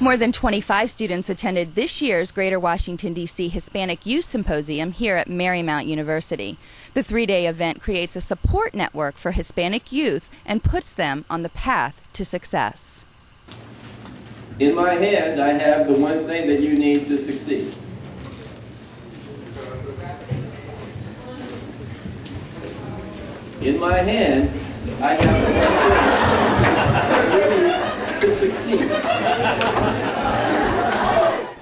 More than 25 students attended this year's Greater Washington, D.C. Hispanic Youth Symposium here at Marymount University. The three-day event creates a support network for Hispanic youth and puts them on the path to success. In my hand, I have the one thing that you need to succeed. In my hand, I have the one thing that you need to succeed.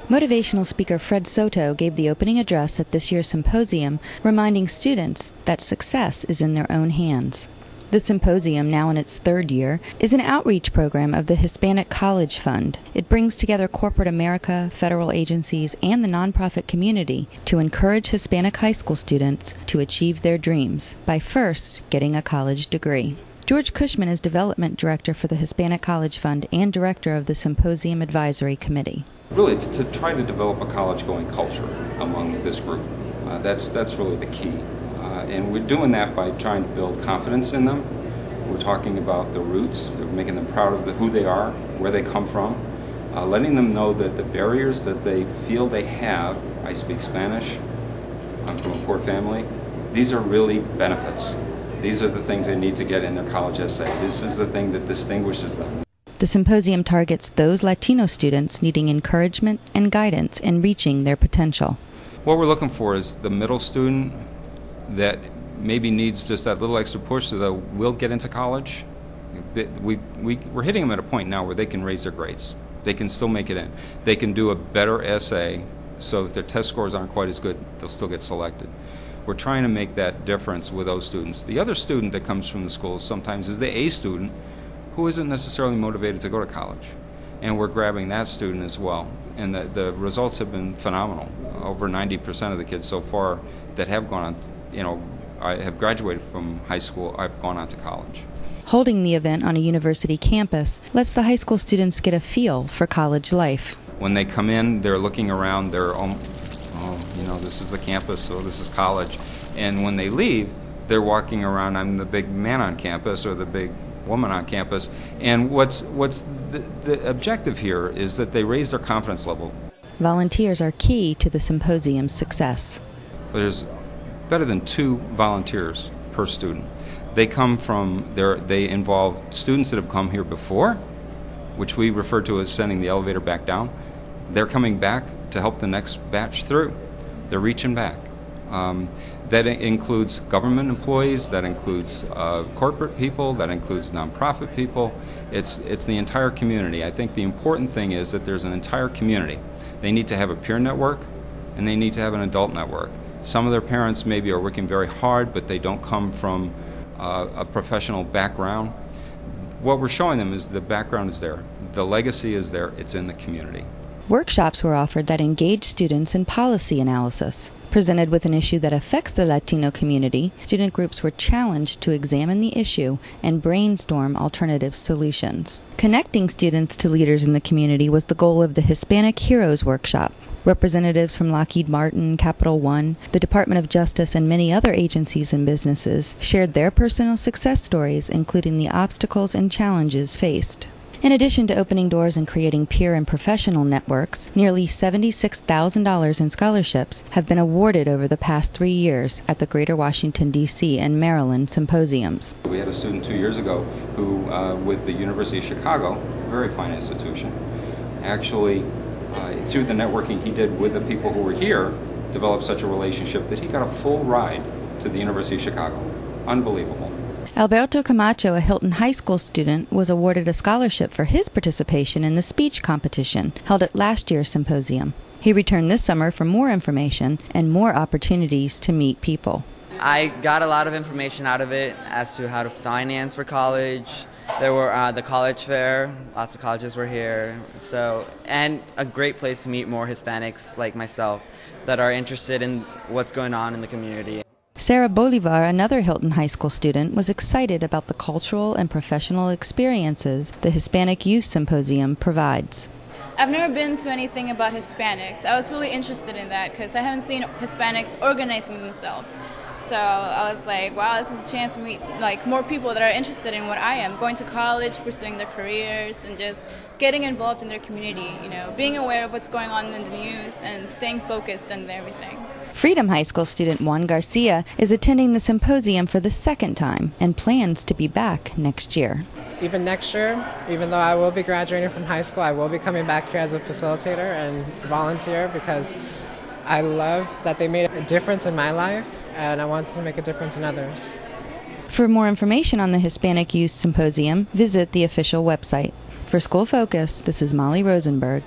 Motivational speaker Fred Soto gave the opening address at this year's symposium, reminding students that success is in their own hands. The symposium, now in its third year, is an outreach program of the Hispanic College Fund. It brings together corporate America, federal agencies, and the nonprofit community to encourage Hispanic high school students to achieve their dreams by first getting a college degree. George Cushman is Development Director for the Hispanic College Fund and Director of the Symposium Advisory Committee. Really, it's to try to develop a college-going culture among this group. That's really the key. And we're doing that by trying to build confidence in them. We're talking about the roots, making them proud of who they are, where they come from, letting them know that the barriers that they feel they have, I speak Spanish, I'm from a poor family, these are really benefits. These are the things they need to get in their college essay. This is the thing that distinguishes them. The symposium targets those Latino students needing encouragement and guidance in reaching their potential. What we're looking for is the middle student that maybe needs just that little extra push so that we'll get into college. We're hitting them at a point now where they can raise their grades. They can still make it in. They can do a better essay, so if their test scores aren't quite as good, they'll still get selected. We're trying to make that difference with those students. The other student that comes from the schools sometimes is the A student who isn't necessarily motivated to go to college. And we're grabbing that student as well. And the results have been phenomenal. Over 90% of the kids so far that have gone on, have graduated from high school, I've gone on to college. Holding the event on a university campus lets the high school students get a feel for college life. When they come in, they're looking around, this is the campus, so this is college. And when they leave, they're walking around, I'm the big man on campus or the big woman on campus. And what's the objective here is that they raise their confidence level. Volunteers are key to the symposium's success. There's better than 2 volunteers per student. They come from they involve students that have come here before, which we refer to as sending the elevator back down. They're coming back to help the next batch through. They're reaching back. That includes government employees, that includes corporate people, that includes nonprofit people. It's the entire community. I think the important thing is that there's an entire community. They need to have a peer network, and they need to have an adult network. Some of their parents maybe are working very hard, but they don't come from a professional background. What we're showing them is the background is there. The legacy is there. It's in the community. Workshops were offered that engage students in policy analysis. Presented with an issue that affects the Latino community, student groups were challenged to examine the issue and brainstorm alternative solutions. Connecting students to leaders in the community was the goal of the Hispanic Heroes Workshop. Representatives from Lockheed Martin, Capital One, the Department of Justice, and many other agencies and businesses shared their personal success stories, including the obstacles and challenges faced. In addition to opening doors and creating peer and professional networks, nearly $76,000 in scholarships have been awarded over the past 3 years at the Greater Washington, D.C. and Maryland symposiums. We had a student 2 years ago who, with the University of Chicago, a very fine institution, actually, through the networking he did with the people who were here, developed such a relationship that he got a full ride to the University of Chicago. Unbelievable. Alberto Camacho, a Hilton High School student, was awarded a scholarship for his participation in the speech competition held at last year's symposium. He returned this summer for more information and more opportunities to meet people. I got a lot of information out of it as to how to finance for college. There were the college fair, lots of colleges were here, and a great place to meet more Hispanics like myself that are interested in what's going on in the community. Sarah Bolivar, another Hilton High School student, was excited about the cultural and professional experiences the Hispanic Youth Symposium provides. I've never been to anything about Hispanics. I was really interested in that because I haven't seen Hispanics organizing themselves. So I was like, wow, this is a chance to meet like more people that are interested in what I am, going to college, pursuing their careers, and just getting involved in their community, being aware of what's going on in the news and staying focused on everything. Freedom High School student Juan Garcia is attending the symposium for the second time and plans to be back next year. Even next year, even though I will be graduating from high school, I will be coming back here as a facilitator and volunteer because I love that they made a difference in my life and I want to make a difference in others. For more information on the Hispanic Youth Symposium, visit the official website. For School Focus, this is Molly Rosenberg.